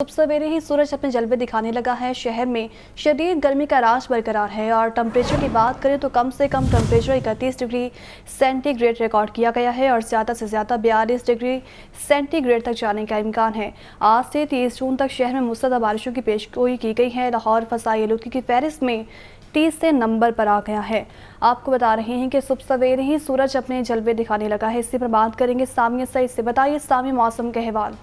सुबह सवेरे ही सूरज अपने जलवे दिखाने लगा है। शहर में शदीद गर्मी का राज बरकरार है और टेम्परेचर की बात करें तो कम से कम टेम्परेचर 31 डिग्री सेंटीग्रेड रिकॉर्ड किया गया है और ज़्यादा से ज़्यादा 42 डिग्री सेंटीग्रेड तक जाने का इम्कान है। आज से 30 जून तक शहर में मूसलाधार बारिशों की पेशगोई की गई है। लाहौर फसाई आलूदगी की फहरिस्त में 30 से नंबर पर आ गया है। आपको बता रहे हैं कि सुबह सवेरे ही सूरज अपने जलवे दिखाने लगा है। इसी पर बात करेंगे सामिया सईद से। बताइए सामी, मौसम के हवाल।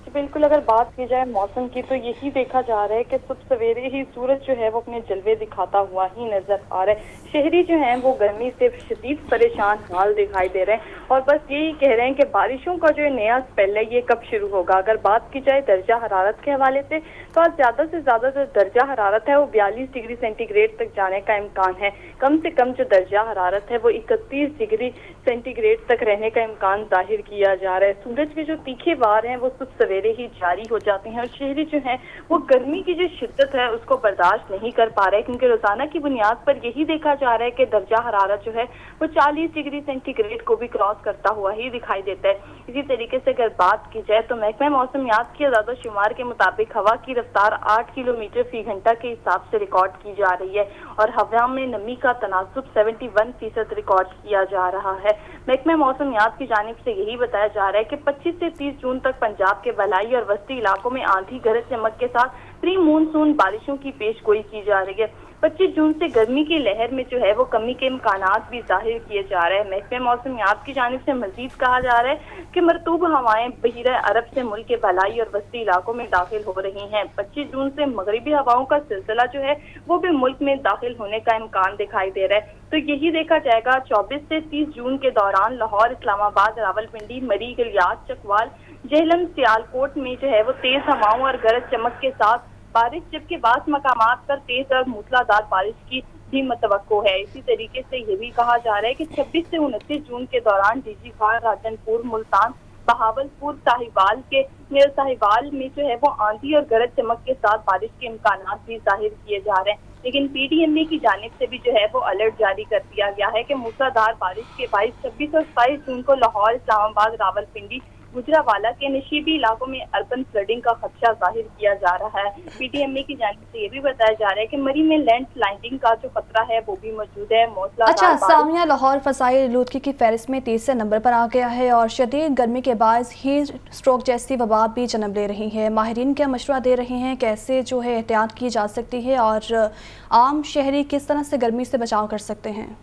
बिल्कुल, अगर बात की जाए मौसम की तो यही देखा जा रहा है कि सुबह सवेरे ही सूरज जो है वो अपने जलवे दिखाता हुआ ही नजर आ रहा है। शहरी जो हैं वो गर्मी से शदीद परेशान हाल दिखाई दे रहे हैं और बस यही कह रहे हैं कि बारिशों का जो नया स्पेल है ये कब शुरू होगा। अगर बात की जाए दर्जा हरारत के हवाले से तो आज ज़्यादा से ज़्यादा जो दर्जा हरारत है वो 42 डिग्री सेंटीग्रेड तक जाने का इम्कान है। कम से कम जो दर्जा हरारत है वो 31 डिग्री सेंटीग्रेड तक रहने का इम्कान जाहिर किया जा रहा है। सूरज के जो तीखे वार हैं वो सुबह सवेरे ही जारी हो जाते हैं और शहरी जो हैं वो गर्मी की जो शिद्दत है उसको बर्दाश्त नहीं कर पा रहे, क्योंकि रोजाना की बुनियाद पर यही देखा जा रहा है कि दर्जा हरारत जो है वो 40 डिग्री सेंटीग्रेड को भी क्रॉस करता हुआ ही दिखाई देता है। इसी तरीके से अगर बात की जाए तो महकमा मौसमियात के आज़ादा शुमार के मुताबिक हवा की रफ्तार 8 किलोमीटर फी घंटा के हिसाब से रिकॉर्ड की जा रही है और हवा में नमी का तनासुब 71% रिकॉर्ड किया जा रहा है। महकमा मौसमियात की जानिब से यही बताया जा रहा है कि 25 से 30 जून तक पंजाब के बलाई और वस्ती इलाकों में आंधी गरज चमक के साथ प्री मानसून बारिशों की पेशगोई की जा रही है। 25 जून से गर्मी की लहर में जो है वो कमी के इम्कानात भी जाहिर किए जा रहे हैं। महकमे मौसमियात की जानिब से मजीद कहा जा रहा है कि मरतूब हवाएं बहिरा अरब से मुल्क के भलाई और वस्ती इलाकों में दाखिल हो रही हैं। 25 जून से मगरिबी हवाओं का सिलसिला जो है वो भी मुल्क में दाखिल होने का इम्कान दिखाई दे रहा है। तो यही देखा जाएगा 24 से 30 जून के दौरान लाहौर, इस्लामाबाद, रावलपिंडी, मरी, गलियात, चकवाल, जेहलम, सियालकोट में जो है वो तेज हवाओं और गरज चमक के साथ बारिश, जबकि बास मकामात पर तेज और मूसलाधार बारिश की भी मतवक्को है। इसी तरीके से ये भी कहा जा रहा है कि 26 से 29 जून के दौरान डीजी खार, राजनपुर, मुल्तान, बहावलपुर, साहिवाल में जो है वो आंधी और गरज चमक के साथ बारिश के इम्कानात भी जाहिर किए जा रहे हैं। लेकिन पीडीएमए की जानिब से भी जो है वो अलर्ट जारी कर दिया गया है कि मूसलाधार बारिश के 22, 26 और 27 जून को लाहौर, इस्लामाबाद, रावलपिंडी, गुजरावाला के नशीबी इलाकों में अर्बन फ्लडिंग का खदशा जाहिर किया जा रहा है। पीडीएमए की जानिब से ये भी बताया जा रहा है कि मरी में लैंड स्लाइडिंग का जो खतरा है वो भी मौजूद है। अच्छा सामिया, लाहौर फसाई आलूदगी की फहरिस्त में 30 से नंबर पर आ गया है और शदीद गर्मी के बायस हीट स्ट्रोक जैसी वबा भी जन्म ले रही है। माहिरीन क्या मशवरा दे रहे हैं, कैसे जो है एहतियात की जा सकती है और आम शहरी किस तरह से गर्मी से बचाव कर सकते हैं?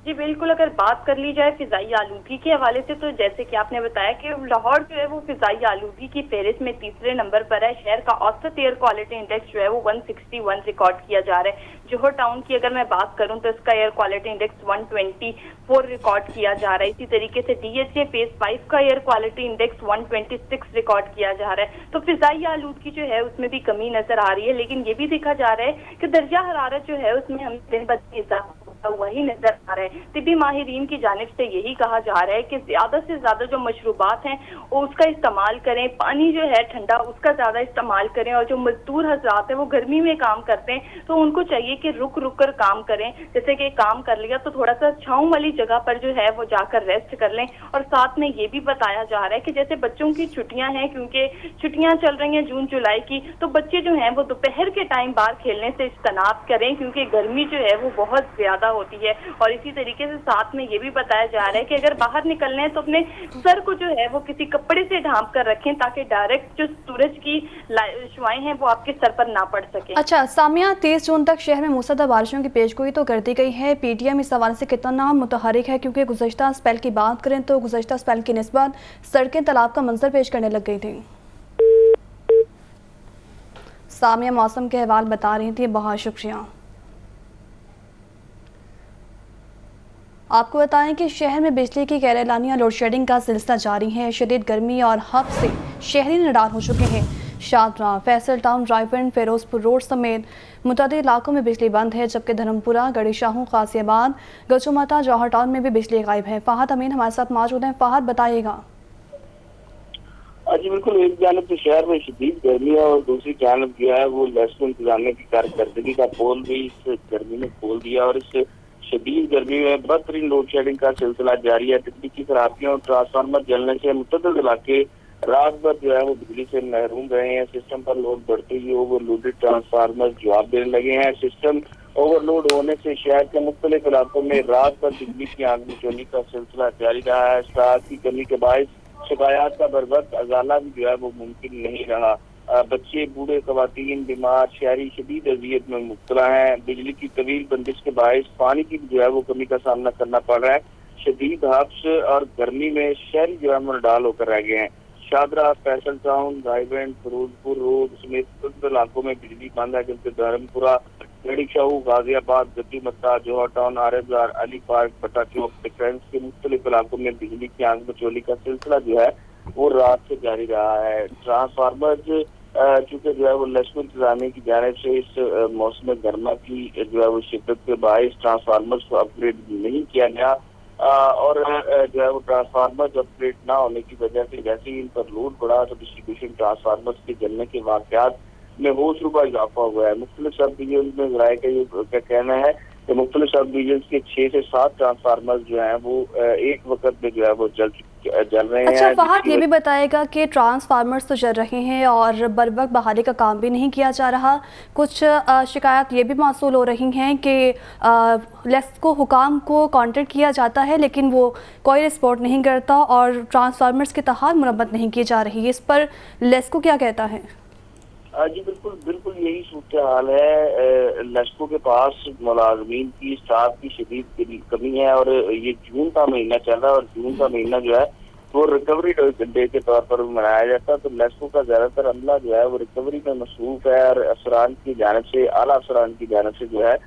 जी बिल्कुल, अगर बात कर ली जाए फिजाई आलूदगी के हवाले से तो जैसे कि आपने बताया कि लाहौर जो है वो फिजाई आलूदगी की फहरिस्त में तीसरे नंबर पर है। शहर का औसत एयर क्वालिटी इंडेक्स जो है वो 161 रिकॉर्ड किया जा रहा है। जोहर टाउन की अगर मैं बात करूं तो इसका एयर क्वालिटी इंडेक्स 124 रिकॉर्ड किया जा रहा है। इसी तरीके से डीएचए फेज 5 का एयर क्वालिटी इंडेक्स 126 रिकॉर्ड किया जा रहा है। तो फिजाई आलूदगी जो है उसमें भी कमी नजर आ रही है, लेकिन ये भी देखा जा रहा है कि दर्जा हरारत जो है उसमें हमें दिन ब दिन इजाफा वही नजर आ रहा है। तिब्बी माहिरीन की जानिब से यही कहा जा रहा है कि ज्यादा से ज्यादा जो मशरूबात हैं वो उसका इस्तेमाल करें, पानी जो है ठंडा उसका ज्यादा इस्तेमाल करें और जो मजदूर हजरात है वो गर्मी में काम करते हैं तो उनको चाहिए कि रुक रुक कर काम करें। जैसे कि काम कर लिया तो थोड़ा सा छांव वाली जगह पर जो है वो जाकर रेस्ट कर लें। और साथ में ये भी बताया जा रहा है कि जैसे बच्चों की छुट्टियां हैं, क्योंकि छुट्टियां चल रही हैं जून जुलाई की, तो बच्चे जो हैं वो दोपहर के टाइम बाहर खेलने से इज्तनाब करें, क्योंकि गर्मी जो है वो बहुत ज्यादा होती है। और इसी तरीके से साथ में ये भी बताया जा रहा है कि अगर बाहर निकलना है तो अपने सर को जो है वो किसी कपड़े से ढांप कर रखें ताकि डायरेक्ट जो सूरज की शुआएं हैं वो आपके सर पर ना पड़ सके। अच्छा सामिया, 30 जून तक शहर में मूसलाधार बारिशों की पेशगोई तो कर दी गई है। पीटीएम इस हवाले से कितना मुतहरिक है, क्योंकि गुज़श्ता स्पेल की बात करें तो गुज़श्ता स्पेल की निस्बत सड़कें तालाब का मंजर पेश करने लग गई थी। सामिया मौसम के हवाल बता रही थी, बहुत शुक्रिया। आपको बताएं कि शहर में बिजली की गैरलानिया लोड शेडिंग का सिलसिला जारी है। शदीद गर्मी और हब से शहरी निडार हो चुके हैं। शादरा, फैसल टाउन, रायफिन, फिरोजपुर रोड समेत मुतअद्दिद इलाकों में बिजली बंद है, जबकि धर्मपुरा, गड़ी शाहू, कासियाबाद, गचुमाता, जौहर टाउन में भी बिजली गायब है। फहद अमीन हमारे साथ मौजूद हैं। फहद, बताइएगा। जी बिल्कुल, एक जानब तो शहर में शदीद गर्मी है और दूसरी जानब जो है वो लहसुन इंतजामिया की कारकर्दगी का पोल भी इस गर्मी ने खोल दिया और इस शदीद गर्मी में बदतरीन लोड शेडिंग का सिलसिला जारी है। बिजली की खराबियों और ट्रांसफार्मर जलने से मुतअद्दिद इलाके रात भर जो है वो बिजली से महरूम रहे हैं। सिस्टम पर लोड बढ़ते ही ओवरलोडेड ट्रांसफार्मर जवाब देने लगे हैं। सिस्टम ओवरलोड होने से शहर के मुख्तलिफ इलाकों में रात भर बिजली की आग बिचौली का सिलसिला जारी रहा है। स्टाफ की कमी के बायस शिकायत का बर वक्त अजाला भी जो है वो मुमकिन नहीं रहा। बच्चे, बूढ़े, खवातीन, बीमार, शहरी शदीद अजियत में मुब्तला हैं। बिजली की तवील बंदिश के बायस पानी की जो है वो कमी का सामना करना पड़ रहा है। शदीद हब्स और गर्मी में शहरी जो है मुनडाल होकर रह गए हैं। शादरा, फैसल टाउन, रायगंज, फिरोजपुर रोड समेत कुछ इलाकों में बिजली बंद है, जबकि धर्मपुरा, गड़ी शाहू, गाजियाबाद, गद्दी मत्ता, जोहर टाउन, आरएफआर, अली पार्क, बटा चौक, डिफेंस के मुख्तलिफ इलाकों में बिजली की आग बिचौली का सिलसिला जो है वो रात से जारी रहा है। ट्रांसफार्मर चूंकि जो है वो लश्कर इंतजामिया की जानिब से इस मौसम गर्मा की जो है वो शिद्दत के बायस ट्रांसफार्मर्स को अपग्रेड नहीं किया गया और जो है वो ट्रांसफार्मर अपग्रेड ना होने की वजह से जैसे ही इन पर लोड बढ़ा तो डिस्ट्रीब्यूशन ट्रांसफार्मर्स के जलने के वाकयात में होशरुबा इजाफा हुआ है। मुख्तलिफ सब डिवीजन में जराये का ये क्या कहना है कि मुख्तलिफ सब डिवीजन के 6 से 7 ट्रांसफार्मर जो है वो एक वक्त में जो है वो जल रहे हैं। अच्छा फहद, ये भी बताएगा कि ट्रांसफार्मर्स तो जल रहे हैं और बर वक्त बहाली का काम भी नहीं किया जा रहा। कुछ शिकायत ये भी मौसूल हो रही हैं कि लेस्को हुकाम को कॉन्टेक्ट किया जाता है लेकिन वो कोई रिस्पॉन्ड नहीं करता और ट्रांसफार्मर्स की तहाल मुरम्मत नहीं की जा रही। इस पर लेस्को क्या कहता है? जी बिल्कुल बिल्कुल यही सूरत हाल है। लेस्को के पास मुलाजमीन की स्टाफ की शदीद कमी है और ये जून का महीना चल रहा है और जून का महीना जो है वो रिकवरी डे के तौर पर मनाया जाता है। तो लेस्को का ज्यादातर अमला जो है वो रिकवरी में मसरूफ है और अफसरान की जानिब से, आला अफसरान की जानिब से जो है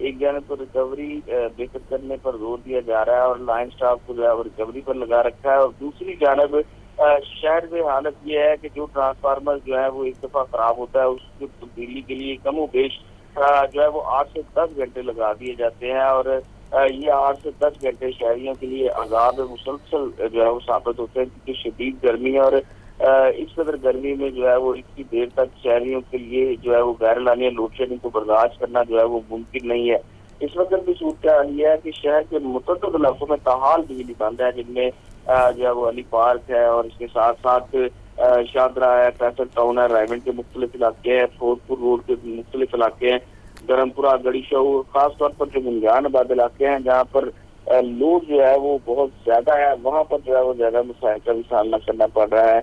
एक जानिब तो रिकवरी बेहतर करने पर जोर दिया जा रहा है और लाइन स्टाफ को जो है वो रिकवरी पर लगा रखा है और दूसरी जानिब शहर में हालत ये है कि जो ट्रांसफार्मर जो है वो एक दफा खराब होता है उसकी तब्दीली के लिए कम बेश जो है वो 8 से 10 घंटे लगा दिए जाते हैं और ये 8 से 10 घंटे शहरियों के लिए आजाद मुसलसल जो है वो साबित होते हैं क्योंकि शदीद गर्मी है और इस कदर गर्मी में जो है वो इतनी देर तक शहरियों के लिए जो है वो गैर लानिया लोड शेडिंग को बर्दाश्त करना जो है वो मुमकिन नहीं है। इस वक्त भी सूरत यह है कि शहर के मुतअद्दिद इलाकों में ताहाल बिजली बंद है, जिनमें जो है वो अली पार्क है और इसके साथ साथ शादरा है, फैसल टाउन है, रायगंज के मुख्तलिफ इलाके हैं, फिरोजपुर रोड के मुख्तलिफ इलाके हैं, धर्मपुरा, गड़ी शाहू, खासतौर पर जो गुंजान आबाद इलाके हैं जहाँ पर लोड जो है वो बहुत ज्यादा है, वहाँ पर जो है वो ज्यादा मसाइल का भी सामना करना पड़ रहा है।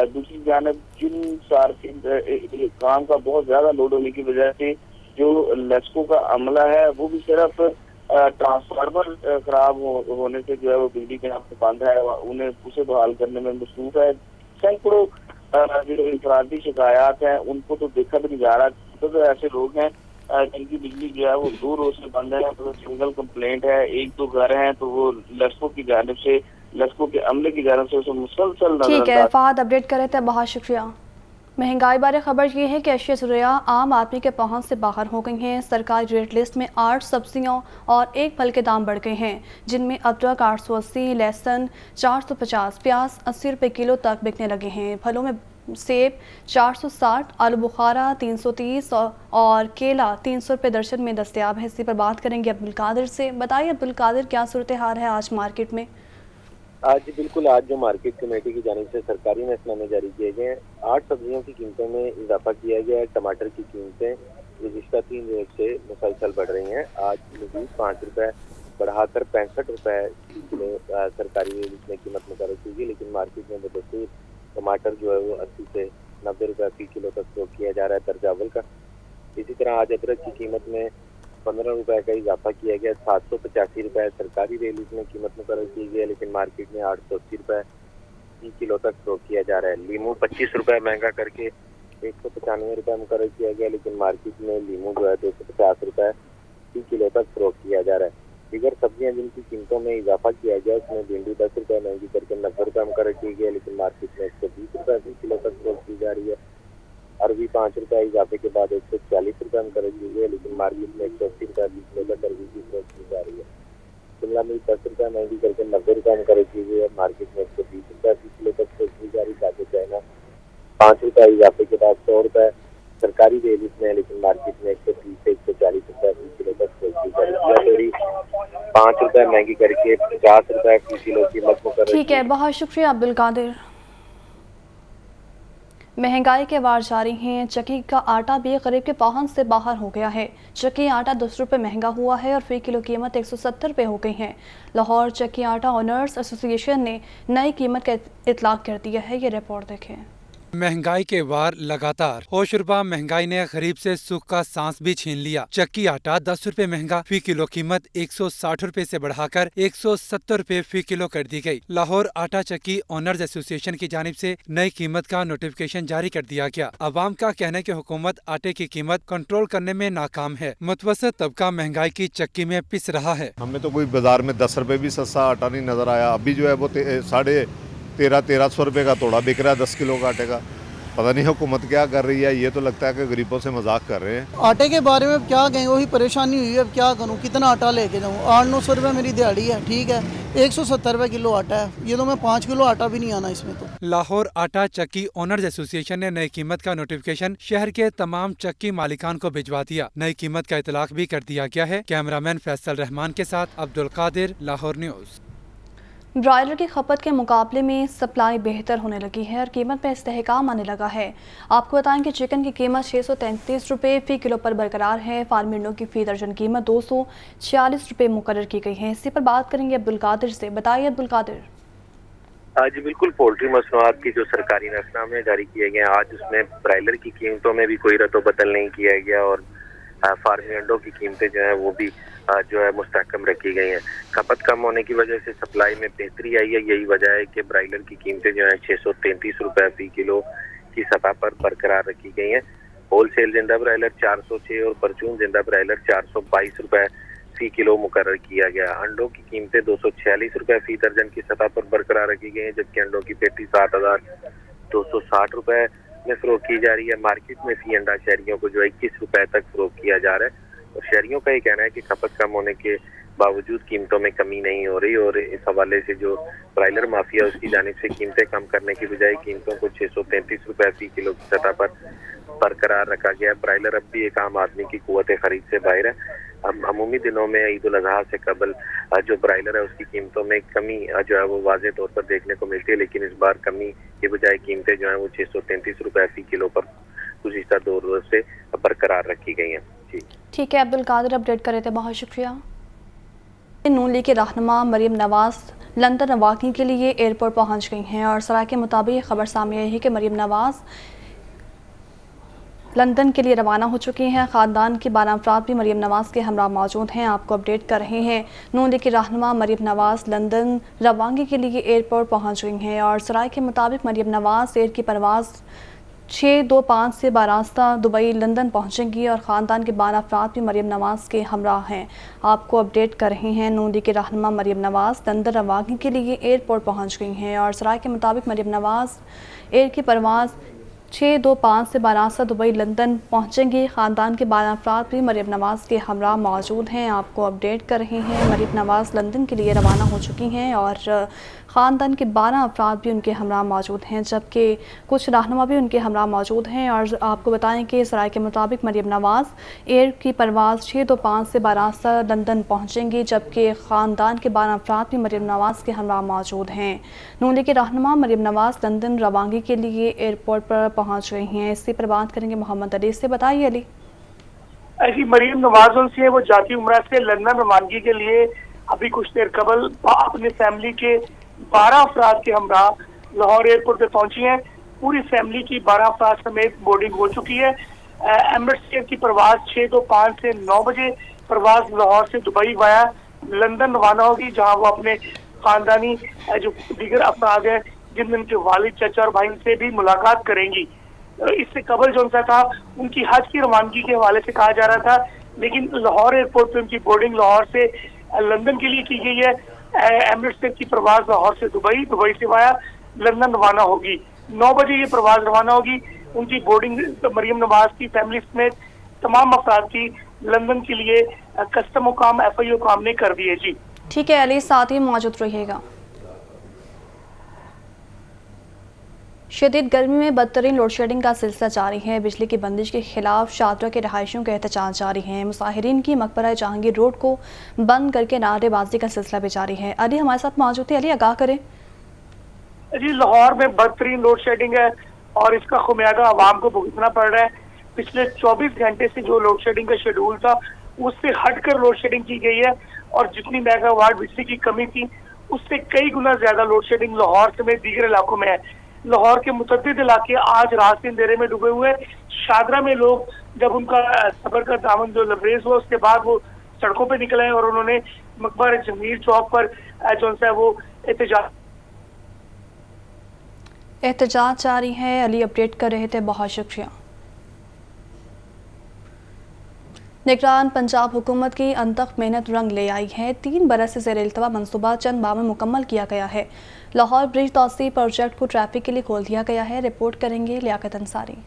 दूसरी जानब जिन सार्फिन काम का बहुत ज्यादा लोड होने की वजह से जो लेस्को का अमला है वो भी सिर्फ ट्रांसफार्मर खराब होने से जो है वो बिजली के यहाँ बंद है, उन्हें उसे बहाल करने में मसरूफ है। सैकड़ों जो इंफरादी शिकायत हैं उनको तो देखा भी नहीं जा रहा। तो ऐसे लोग हैं जिनकी बिजली जो है वो 2 रोज से बंद है, तो सिंगल कंप्लेंट है, 1-2 घर हैं तो वो लेस्को की जानिब से, लेस्को के अमले की जानिब से उसे मुसलसल ठीक है फहद, अपडेट करे थे, बहुत शुक्रिया। महंगाई बारे खबर ये है कि अशिया ज़रूरिया आम आदमी के पहुंच से बाहर हो गई हैं। सरकारी रेट लिस्ट में 8 सब्जियों और एक फल के दाम बढ़ गए हैं, जिनमें अदरक 880, लहसुन 450, प्याज 80 रुपये किलो तक बिकने लगे हैं। फलों में सेब 460, आलू बुखारा 330 और केला 300 रुपये दर्जन में दस्तयाब है। इसी पर बात करेंगे अब्दुल कादिर से। बताइए अब्दुल कादिर, क्या सूरत हाल है आज मार्केट में? आज बिल्कुल, आज जो मार्केट कमेटी की जानिब से सरकारी महकमे जारी किए गए हैं, 8 सब्जियों की कीमतों में इजाफा किया गया है। टमाटर की कीमतें गुज़िश्ता 3 रोज से मुसलसल बढ़ रही हैं। आज मज़ीद 5 रुपये बढ़ाकर 65 रुपये किलो सरकारी रेट में कीमत मुकर्रर की गई, लेकिन मार्केट में बदस्तूर टमाटर जो है वो 80 से 90 रुपये फी किलो तक फरोख्त किया जा रहा है तर्जावल का। इसी तरह आज अदरक की कीमत में 15 रुपये का इजाफा किया गया। 785 रुपये सरकारी रेट में कीमत मुकर्रर की गई है, लेकिन मार्केट में 880 रुपये फी किलो तक फरोख्त किया जा रहा है। लीमू 25 रुपये महंगा करके 195 रुपये मुकर्रर किया गया, लेकिन मार्केट में लीमू जो है 250 रुपये फी किलो तक फरोख्त किया जा रहा है। दीगर सब्जियां जिनकी कीमतों में इजाफा किया गया उसमें भिंडी 10 रुपये महंगी करके 90 रुपये मुकर्रर की गई है, लेकिन मार्केट में 120 रुपये फी किलो तक फरोख्त की जा रही है। अरबी 5 रुपये इजाफे के बाद 140 रुपये मुकर्रर की गई है, लेकिन मार्केट में 180 रुपये फी किलो तक अरबी की फरोख्त की जा रही है। शिमला मिर्च 10 रुपये महंगी करके 90 रुपये मुकर्रर की गई है, मार्केट में 120 रुपये फी किलो तक फरोख्त की जा रही है। ताकि चाइना 5 रुपये इजाफे के बाद 100 रुपये सरकारी रेट में है, लेकिन मार्केट में 130 से 140 रुपये फी किलो तक फरोख्त की जा रही है। 5 रुपये महंगी करके 50 रुपये फी किलो कीमत मुकर्रर। ठीक है, बहुत शुक्रिया अब्दुल कादिर। महंगाई के वार जारी हैं। चक्की का आटा भी गरीब के पहुंच से बाहर हो गया है। चक्की आटा 10 रुपये महंगा हुआ है और फी किलो कीमत 170 रुपये हो गई है। लाहौर चक्की आटा ओनर्स एसोसिएशन ने नई कीमत का इतलाक कर दिया है। ये रिपोर्ट देखें। महंगाई के वार लगातार। होशरुबा महंगाई ने गरीब से सुख का सांस भी छीन लिया। चक्की आटा 10 रुपए महंगा, फी किलो कीमत 160 रुपए से बढ़ाकर 170 रुपए फी किलो कर दी गई। लाहौर आटा चक्की ओनर्स एसोसिएशन की जानिब से नई कीमत का नोटिफिकेशन जारी कर दिया गया। अवाम का कहना है कि हुकूमत आटे की कीमत कंट्रोल करने में नाकाम है। मुतवसत तबका महंगाई की चक्की में पिस रहा है। हमें तो कोई बाजार में 10 रुपए भी सस्ता आटा नहीं नजर आया। अभी जो है वो 1300 रुपए का तोड़ा बिक रहा है 10 किलो का आटे का। पता नहीं हुकूमत क्या कर रही है। ये तो लगता है कि गरीबों से मजाक कर रहे हैं। आटे के बारे में क्या कहें, वही परेशानी हुई है। अब क्या करूं, कितना आटा लेके जाऊं। 800-900 रुपये मेरी दिहाड़ी है, ठीक है। 170 रुपये किलो आटा है। ये तो मैं 5 किलो आटा भी नहीं आना इसमें तो। लाहौर आटा चक्की ओनर्स एसोसिएशन ने नई कीमत का नोटिफिकेशन शहर के तमाम चक्की मालिकान को भिजवा दिया। नई कीमत का इतलाक भी कर दिया गया है। कैमरामैन फैसल रहमान के साथ अब्दुल कादिर, लाहौर न्यूज़। ब्रॉयलर की खपत के मुकाबले में सप्लाई बेहतर होने लगी है और कीमत में इस्तेहकाम आने लगा है। आपको बताएं कि चिकन की कीमत 633 रुपये फ़ी किलो पर बरकरार है। फार्म अंडों की फ़ी दर्जन कीमत 246 रुपये मुकर्रर की गई है। इसी पर बात करेंगे अब्दुल कादिर से। बताइए अब्दुल कादिर। आज बिल्कुल पोल्ट्री मसनूआत की जो सरकारी नफरनामे जारी किए गए, आज उसमें ब्रायलर की कीमतों में भी कोई रद्द-ओ-बदल नहीं किया गया और फार्मी अंडों की कीमतें जो है वो भी जो है मुस्तहकम रखी गई हैं। खपत कम होने की वजह से सप्लाई में बेहतरी आई है। यही वजह है कि ब्रायलर की कीमतें जो है 633 रुपये फी किलो की सतह पर बरकरार रखी गई हैं। होलसेल जिंदा ब्रायलर 406 और परचून जिंदा ब्रायलर 422 रुपये फी किलो मुकर्रर किया गया। अंडों की कीमतें 246 रुपये फी दर्जन की सतह पर बरकरार रखी गई हैं, जबकि अंडों की पेटी 7260 रुपये में फरोख्त की जा रही है। मार्केट में फी अंडा शहरियों को जो 21 रुपये तक फरोख्त किया जा रहा है और शहरियों का ये कहना है कि खपत कम होने के बावजूद कीमतों में कमी नहीं हो रही और इस हवाले से जो ब्रायलर माफिया उसकी जानिब से कीमतें कम करने की बजाय कीमतों को 633 रुपये फी किलो की सतह पर बरकरार रखा गया। ब्रायलर अब भी एक आम आदमी की कुव्वत खरीद से बाहर है। अमूमी दिनों में ईद उल अजहा से कबल जो ब्रायलर है उसकी कीमतों में कमी जो है वो वाज़े तौर पर देखने को मिलती है, लेकिन इस बार कमी के बजाय कीमतें जो है वो 633 रुपये फी किलो पर गुज़िश्ता 2 रोज़ से बरकरार रखी गई हैं। जी ठीक है अब्दुल कादिर, अपडेट कर रहे थे, बहुत शुक्रिया। नून लीग के रहनुमा मरीम नवाज लंदन रवानी के लिए एयरपोर्ट पहुंच गई हैं और सराय के मुताबिक खबर सामने आई है कि मरीम नवाज लंदन के लिए रवाना हो चुकी हैं। ख़ानदान के 12 अफराद भी मरीम नवाज़ के हमरा मौजूद हैं। आपको अपडेट कर रहे हैं। नून लीग की रहनुमा मरीम नवाज़ लंदन रवानगी के लिए एयरपोर्ट पहुंच गई हैं और सराय के मुताबिक मरीम नवाज़ एयर की परवाज़ 625 से बारास्ता दुबई लंदन पहुंचेंगी और ख़ानदान के 12 अफराद भी मरीम नवाज़ के हमरा हैं। आपको अपडेट कर रहे हैं। नून लीग के रहनुमा मरीम नवाज़ लंदन रवानगी के लिए एयरपोर्ट पहुंच गई हैं और सराय के मुताबिक मरीम नवाज़ एयर की परवाज़ 625 से बारास्ता दुबई लंदन पहुंचेंगी। ख़ानदान के 12 अफराद भी मरीम नवाज़ के हमरा मौजूद हैं। आपको अपडेट कर रहे हैं। मरीम नवाज़ लंदन के लिए रवाना हो चुकी हैं और ख़ानदान के 12 अफराद भी उनके हमरा मौजूद हैं, जबकि कुछ रहनुमा भी उनके हमरा मौजूद हैं। और आपको बताएं कि सराय के मुताबिक मरीम नवाज़ एयर की परवाज़ 625 से बारास्ता लंदन पहुँचेंगी, जबकि ख़ानदान के 12 अफराद भी मरीम नवाज़ के हमरा मौजूद हैं। नून लीग के रहनुमा मरीम नवाज़ लंदन रवानगी के लिए एयरपोर्ट पर पहुँच गई हैं। इसी पर बात करेंगे मोहम्मद अली से। बताइए अली। ऐसी मरीम नवाज उनसे वो जाती उम्रा से लंदन रवानगी के लिए अभी कुछ देर कबल अपने फैमिली के 12 अफराद के हमरा लाहौर एयरपोर्ट पे पहुंची हैं। पूरी फैमिली की 12 अफराद समेत बोर्डिंग हो चुकी है। एमिरेट्स एयर की परवाज 625 से 9 बजे परवाज लाहौर से दुबई वाया लंदन रवाना होगी, जहां वो अपने खानदानी जो दीगर अफराद हैं जिनमें उनके वालिद, चाचा और भाई से भी मुलाकात करेंगी। इससे कबल जो उनका था उनकी हज की रवानगी के हवाले से कहा जा रहा था, लेकिन लाहौर एयरपोर्ट पे उनकी बोर्डिंग लाहौर से लंदन के लिए की गई है। एमिरेट्स की प्रवास लाहौर से दुबई, दुबई से वाया लंदन रवाना होगी। 9 बजे ये प्रवास रवाना होगी। उनकी बोर्डिंग मरीम नवाज की फैमिली समेत तमाम अफराद की लंदन के लिए कस्टम हुकाम FIO हुकाम ने कर दिए। जी ठीक है अली, साथ ही मौजूद रहिएगा। शदीद गर्मी में बदतरीन लोड शेडिंग का सिलसिला जारी है। बिजली की बंदिश के खिलाफ शादरा के रहायशियों के एहतजाज जारी हैं। मुसाहिरीन की मकबरा जहांगीर रोड को बंद करके नारेबाजी का सिलसिला भी जारी है। अली हमारे साथ मौजूद है। अली, आगाह करें। जी, लाहौर में बदतरीन लोड शेडिंग है। और इसका खुमियाजा आवाम को भुगतना पड़ रहा है। पिछले 24 घंटे से जो लोड शेडिंग का शेड्यूल था उससे हटकर लोड शेडिंग की गई है और जितनी मेगावाट बिजली की कमी थी उससे कई गुना ज्यादा लोड शेडिंग लाहौर समेत दीगर इलाकों में है। लाहौर के मुतअद्दिद इलाके आज रात से अंधेरे में डूबे हुए। शादरा में लोग जब उनका सबर का दामन जो लबरेज हुआ उसके बाद वो सड़कों पे निकले और उन्होंने मकबर जमीर चौक पर जो है वो एहतजाज जारी है। अली अपडेट कर रहे थे, बहुत शुक्रिया। निगरान पंजाब हुकूमत की अनथक मेहनत रंग ले आई है। 3 बरस से ज़ेर-ए-इल्तवा मनसूबा चंद माह में मुकम्मल किया गया है। लाहौर ब्रिज तोसी प्रोजेक्ट को ट्रैफिक के लिए खोल दिया गया है। रिपोर्ट करेंगे लियाकत अंसारी।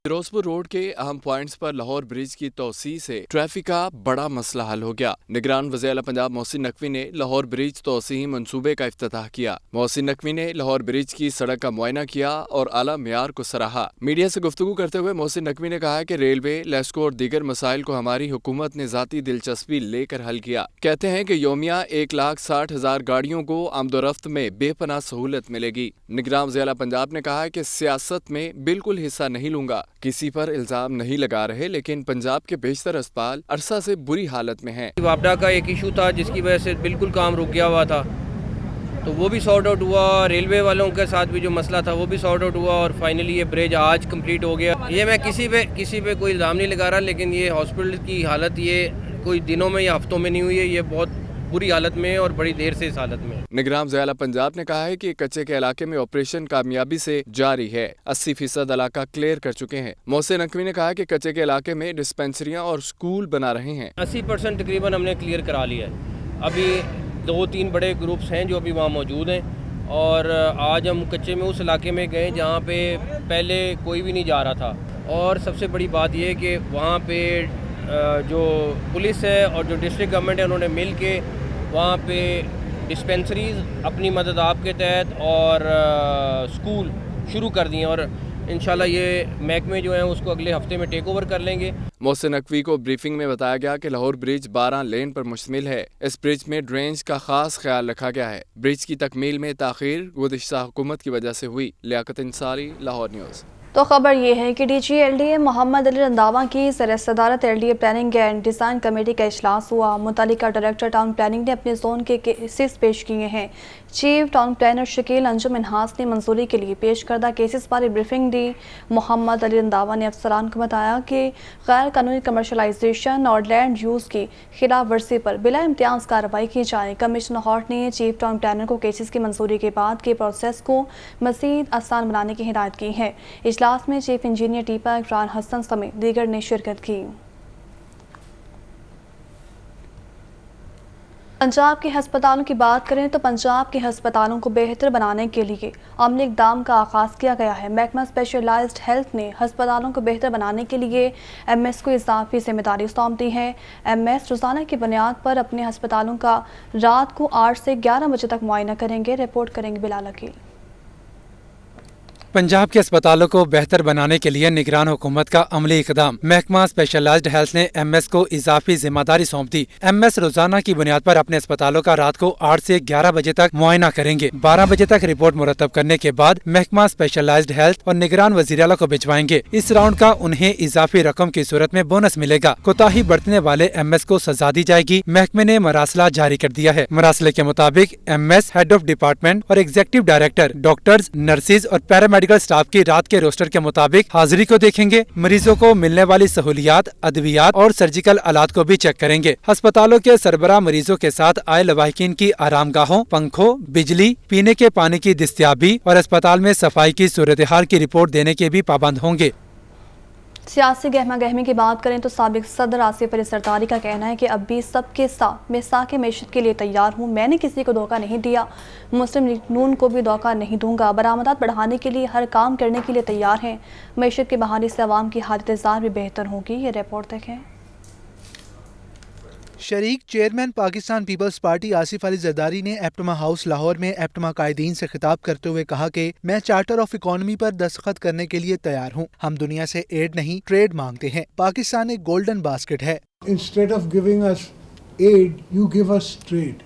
फिरोजपुर रोड के अहम पॉइंट्स पर लाहौर ब्रिज की तोसी से ट्रैफिक का बड़ा मसला हल हो गया। निगरान वज़ीर-ए-आला पंजाब मोहसिन नकवी ने लाहौर ब्रिज तोसी मंसूबे का इफ्तिताह किया। मोहसिन नकवी ने लाहौर ब्रिज की सड़क का मुआयना किया और आला मेयार को सराहा। मीडिया से गुफ्तगू करते हुए मोहसिन नकवी ने कहा कि रेलवे, लेस्को और दीगर मसाइल को हमारी हुकूमत ने ज़ाती दिलचस्पी लेकर हल किया। कहते हैं कि योमिया 1,60,000 गाड़ियों को आमदोरफ्त में बेपनाह सहूलत मिलेगी। निगरान वज़ीर-ए-आला पंजाब ने कहा कि सियासत में बिल्कुल हिस्सा नहीं लूंगा, किसी पर इल्जाम नहीं लगा रहे, लेकिन पंजाब के बेशतर अस्पताल अरसा से बुरी हालत में हैं। वापडा का एक इशू था जिसकी वजह से बिल्कुल काम रुक गया हुआ था, तो वो भी सॉर्ट आउट हुआ। रेलवे वालों के साथ भी जो मसला था वो भी सॉर्ट आउट हुआ और फाइनली ये ब्रिज आज कंप्लीट हो गया। ये मैं किसी पे कोई इल्जाम नहीं लगा रहा, लेकिन ये हॉस्पिटल की हालत ये कोई दिनों में या हफ्तों में नहीं हुई है, ये बहुत बुरी हालत में है और बड़ी देर से इस हालत में। निगरान वज़ीर-ए-आला पंजाब ने कहा है कि कच्चे के इलाके में ऑपरेशन कामयाबी से जारी है। 80% इलाका क्लियर कर चुके हैं। मोहसिन नकवी ने कहा कि कच्चे के इलाके में डिस्पेंसरियां और स्कूल बना रहे हैं। 80% तकरीबन हमने क्लियर करा लिया है। अभी 2-3 बड़े ग्रुप्स हैं जो अभी वहाँ मौजूद हैं और आज हम कच्चे में उस इलाके में गए जहाँ पे पहले कोई भी नहीं जा रहा था। और सबसे बड़ी बात यह कि वहाँ पे जो पुलिस है और जो डिस्ट्रिक्ट गवर्नमेंट है उन्होंने मिल के वहाँ पे डिस्पेंसरीज अपनी मदद आपके तहत और स्कूल शुरू कर दिए और इंशाल्लाह ये महकमे जो हैं उसको अगले हफ्ते में टेक ओवर कर लेंगे। मोहसिन नकवी को ब्रीफिंग में बताया गया कि लाहौर ब्रिज 12 लेन पर मुश्तमिल है। इस ब्रिज में ड्रेनेज का खास ख्याल रखा गया है। ब्रिज की तकमील में ताखीर गुज़िश्ता हुकूमत की वजह से हुई। लियाकत अंसारी, लाहौर न्यूज़। तो खबर ये है कि डीजी एलडीए मोहम्मद अली रंधावा की सदारत LDA planning and design committee का इजलास हुआ। मुतल्लिका डायरेक्टर टाउन प्लानिंग ने अपने जोन के केसेस पेश किए हैं। Chief town planner Shakeel Anjum इन्हास ने मंजूरी के लिए पेश करदा केसेस पर ब्रीफिंग दी। मोहम्मद अली रंधावा ने अफसरान को बताया कि गैर कानूनी कमर्शलाइजेशन और लैंड यूज़ की खिलाफ वर्जी पर बिला इम्तियाज कार्रवाई की जाए। कमिश्नर हॉट ने चीफ टाउन प्लानर को केसेस की मंजूरी के बाद के प्रोसेस को मज़ीद आसान बनाने की हिदायत की है। इजलास में चीफ इंजीनियर टीपा इकरार हसन समेत दीगर ने शिरकत की। पंजाब के हस्पतालों की बात करें तो पंजाब के हस्पतालों को बेहतर बनाने के लिए अमली इक़दाम का आगाज़ किया गया है। महकमा स्पेशलाइज्ड हेल्थ ने हस्पतालों को बेहतर बनाने के लिए एमएस को इजाफी जिम्मेदारी सौंप दी है। एमएस रोज़ाना की बुनियाद पर अपने हस्पतालों का रात को 8 से 11 बजे तक मुआयना करेंगे। रिपोर्ट करेंगे बिलाल अकील। पंजाब के अस्पतालों को बेहतर बनाने के लिए निगरान हुकूमत का अमली इकदाम। महकमा स्पेशलाइज्ड हेल्थ ने एमएस को इजाफी जिम्मेदारी सौंप दी। एमएस रोजाना की बुनियाद पर अपने अस्पतालों का रात को 8 से 11 बजे तक मुआयना करेंगे। 12 बजे तक रिपोर्ट मुरतब करने के बाद महकमा स्पेशलाइज्ड हेल्थ और निगरान वज़ीर-ए-आला को भिजवाएंगे। इस राउंड का उन्हें इजाफी रकम की सूरत में बोनस मिलेगा। कोताही बरतने वाले एमएस को सजा दी जाएगी। महकमे ने मरासला जारी कर दिया है। मरासले के मुताबिक एमएस हेड ऑफ डिपार्टमेंट और एग्जीक्यूटिव डायरेक्टर डॉक्टर्स, नर्सिस और पैरामेडिकल स्टाफ की रात के रोस्टर के मुताबिक हाजिरी को देखेंगे। मरीजों को मिलने वाली सहूलियात, अद्वियात और सर्जिकल आलात को भी चेक करेंगे। अस्पतालों के सरबराह मरीजों के साथ आए लवाहिकीन की आरामगाहों, पंखों, बिजली, पीने के पानी की दस्तयाबी और अस्पताल में सफाई की सूरत हाल की रिपोर्ट देने के भी पाबंद होंगे। सियासी गहमा गहमी की बात करें तो साबिक सदर आसिफ अली सरदारी का कहना है कि अब भी सबके साथ मैं साके मैशत के लिए तैयार हूँ। मैंने किसी को धोखा नहीं दिया, मुस्लिम लीग नून को भी धोखा नहीं दूंगा। बरामदात बढ़ाने के लिए हर काम करने के लिए तैयार हैं। मैशत के बहाने से आवाम की हालत ज़ार भी बेहतर होगी। ये रिपोर्ट देखें। शरीक चेयरमैन पाकिस्तान पीपल्स पार्टी आसिफ अली जरदारी ने एप्टमा हाउस लाहौर में एप्टमा कायदीन से खिताब करते हुए कहा कि मैं चार्टर ऑफ इकोनॉमी पर दस्तखत करने के लिए तैयार हूँ। हम दुनिया से एड नहीं ट्रेड मांगते हैं। पाकिस्तान एक गोल्डन बास्केट है। Instead of giving us aid, you give us trade.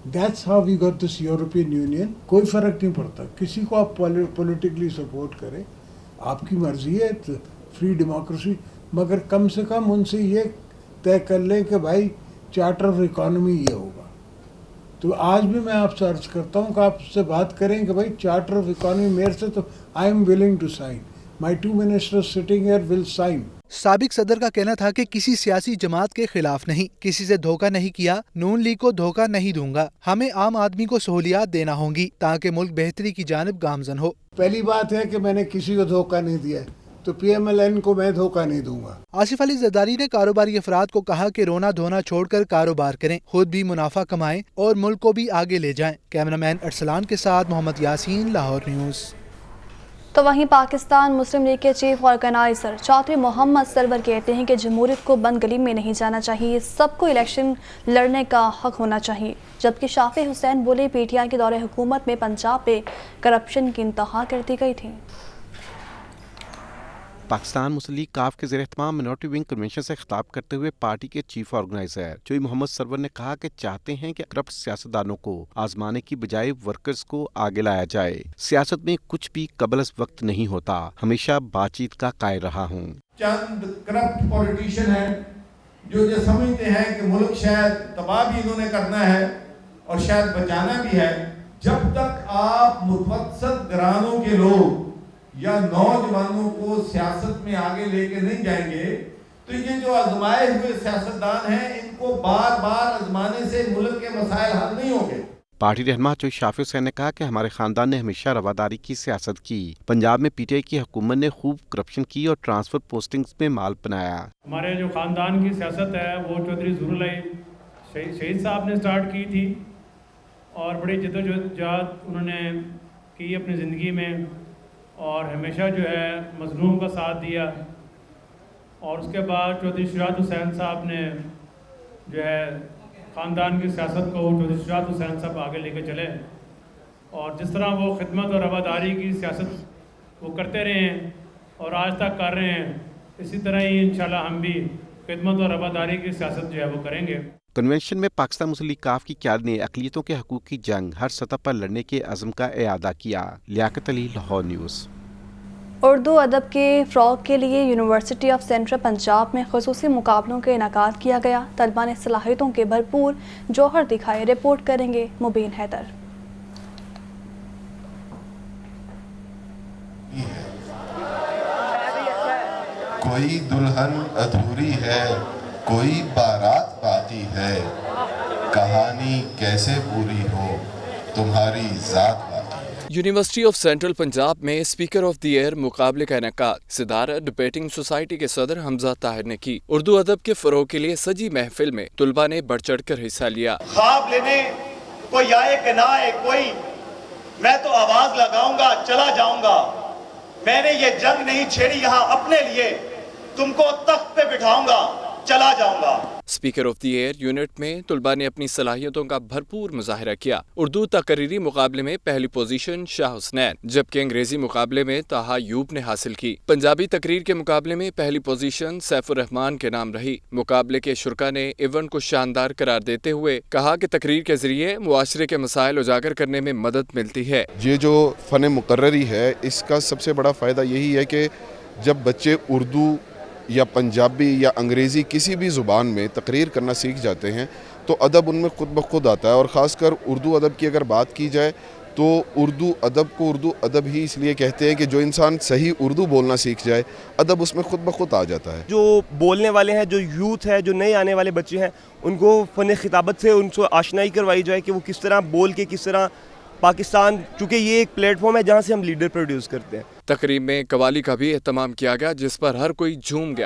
That's how we got this European Union. कोई फ़र्क नहीं पड़ता, किसी को आप पॉलिटिकली सपोर्ट करें, आपकी मर्जी है, फ्री डेमोक्रेसी, मगर कम से कम उनसे ये तय कर लें कि भाई चार्टर ऑफ इकोनॉमी ये होगा। तो आज भी मैं आपसे अर्ज करता हूँ कि आपसे बात करें कि भाई चार्टर ऑफ इकोनॉमी मेरे से, तो I am willing to sign, my 2 ministers sitting here will sign. साबिक सदर का कहना था कि किसी सियासी जमात के खिलाफ नहीं, किसी से धोखा नहीं किया, नून लीग को धोखा नहीं दूंगा, हमें आम आदमी को सहूलियात देना होंगी ताकि मुल्क बेहतरी की जानिब गामजन हो। पहली बात है कि मैंने किसी को धोखा नहीं दिया है, तो PMLN को मैं धोखा नहीं दूंगा। आसिफ अली जरदारी ने कारोबारी अफराद को कहा कि रोना धोना छोड़कर कारोबार करें, खुद भी मुनाफा कमाएं और मुल्क को भी आगे ले जाएं। कैमरामैन अरसलान के साथ मोहम्मद यासीन, लाहौर न्यूज़। तो वहीं पाकिस्तान मुस्लिम लीग के चीफ ऑर्गेनाइजर चौधरी मोहम्मद सरवर कहते हैं कि जमहूरियत को बंद गली में नहीं जाना चाहिए, सबको इलेक्शन लड़ने का हक होना चाहिए। जबकि शाफी हुसैन बोले PTI के दौरे हुकूमत में पंजाब पे करप्शन की इंतहा कर दी गई थी। पाकिस्तान मुस्लिम लीग काफ के ज़ेर-ए-एहतमाम मिनॉरिटी विंग कन्वेंशन से खिताब करते हुए पार्टी के चीफ ऑर्गेनाइजर चौधरी मोहम्मद सरवर ने कहा कि चाहते हैं कि करप्ट सियासतदानों को आजमाने की बजाय वर्कर्स को आगे लाया जाए। सियासत में कुछ भी कबल वक्त नहीं होता, हमेशा बातचीत का कायल रहा हूँ। चंद करप्ट पॉलिटिशियन हैं जो समझते हैं कि मुल्क शायद तबाह भी इन्होंने करना है और शायद बचाना भी है। जब तक आप मुतवस्सित घरानों के लोग या नौजवानों को सियासत में आगे लेके नहीं जाएंगे, तो ये जो आजमाए हुए सियासतदान हैं, इनको बार बार आजमाने से मुल्क के मसाइल हल नहीं होंगे। पार्टी रहनुमा चौधरी शाफी हुसैन ने कहा कि हमारे खानदान ने हमेशा रवादारी की सियासत की। पंजाब में PTI की हुकूमत ने खूब करप्शन की और ट्रांसफर पोस्टिंग्स में माल बनाया। हमारे जो खानदान की सियासत है वो चौधरी ज़ुरुल शहीद साहब ने स्टार्ट की थी और बड़ी जद्दोजहद उन्होंने की अपनी ज़िंदगी में और हमेशा जो है मज़लूम का साथ दिया। और उसके बाद चौधरी शरात हुसैन साहब ने जो है ख़ानदान की सियासत को चौधरी शरात हुसैन साहब आगे लेके चले और जिस तरह वो खिदमत और रवादारी की सियासत वो करते रहे हैं और आज तक कर रहे हैं, इसी तरह ही इंशाल्लाह हम भी खिदमत और रवादारी की सियासत जो है वो करेंगे। कन्वेंशन में पाकिस्तान मुस्लिम लीग काफ की क्यादत ने अक़लियतों के हकूक़ की जंग हर सतह पर लड़ने के अज़्म का इआदा किया। लियाकत अली, लाहौर न्यूज़। उर्दू अदब के फ़रोग़ के लिए यूनिवर्सिटी ऑफ सेंट्रल पंजाब में ख़ुसूसी मुकाबलों का इनेकाद किया गया। तलबा ने सलाहियतों के भरपूर जौहर दिखाए। रिपोर्ट करेंगे मुबीन हैदर। कोई दुल्हन अधूरी है, कोई बारात बाकी है, कहानी कैसे पूरी हो तुम्हारी ज़ात बाकी। यूनिवर्सिटी ऑफ सेंट्रल पंजाब में स्पीकर ऑफ द ईयर मुकाबले का इनेकाद सदारत डिबेटिंग सोसाइटी के सदर हमजा ताहिर ने की। उर्दू अदब के फरोग के लिए सजी महफिल में तुलबा ने बढ़ चढ़ कर हिस्सा लिया। ख्वाब लेने कोई आए कि ना आए कोई, मैं तो आवाज लगाऊंगा चला जाऊंगा। मैंने ये जंग नहीं छेड़ी यहाँ अपने लिए, तुमको तख्त पे बिठाऊंगा चला जाऊंगा। Speaker of the year unit में तुलबा ने अपनी सलाहियतों का भरपूर मुजाहिरा किया। उर्दू तकरीरी मुकाबले में पहली पोजीशन शाह हुसनैन, जबकि अंग्रेजी मुकाबले में ताहा यूब ने हासिल की। पंजाबी तकरीर के मुकाबले में पहली पोजीशन सैफुर रहमान के नाम रही। मुकाबले के शुरका ने इवेंट को शानदार करार देते हुए कहा कि तकरीर के जरिए मुआशरे के मसाइल उजागर करने में मदद मिलती है। ये जो फ़न मुकर्ररी है, इसका सबसे बड़ा फ़ायदा यही है कि जब बच्चे उर्दू या पंजाबी या अंग्रेज़ी किसी भी ज़ुबान में तकरीर करना सीख जाते हैं तो अदब उनमें खुद ब खुद आता है। और ख़ासकर उर्दू अदब की अगर बात की जाए तो उर्दू अदब को उर्दू अदब ही इसलिए कहते हैं कि जो इंसान सही उर्दू बोलना सीख जाए, अदब उसमें खुद ब खुद आ जाता है। जो बोलने वाले हैं, जो यूथ है, जो नए आने वाले बच्चे हैं, उनको फ़न खिताबत से उनको आशनाई करवाई जाए कि वो किस तरह बोल के किस तरह पाकिस्तान, चूँकि ये एक प्लेटफॉर्म है जहाँ से हम लीडर प्रोड्यूस करते हैं। तकरीब में कवाली का भी एहतमाम किया गया जिस पर हर कोई झूम गया।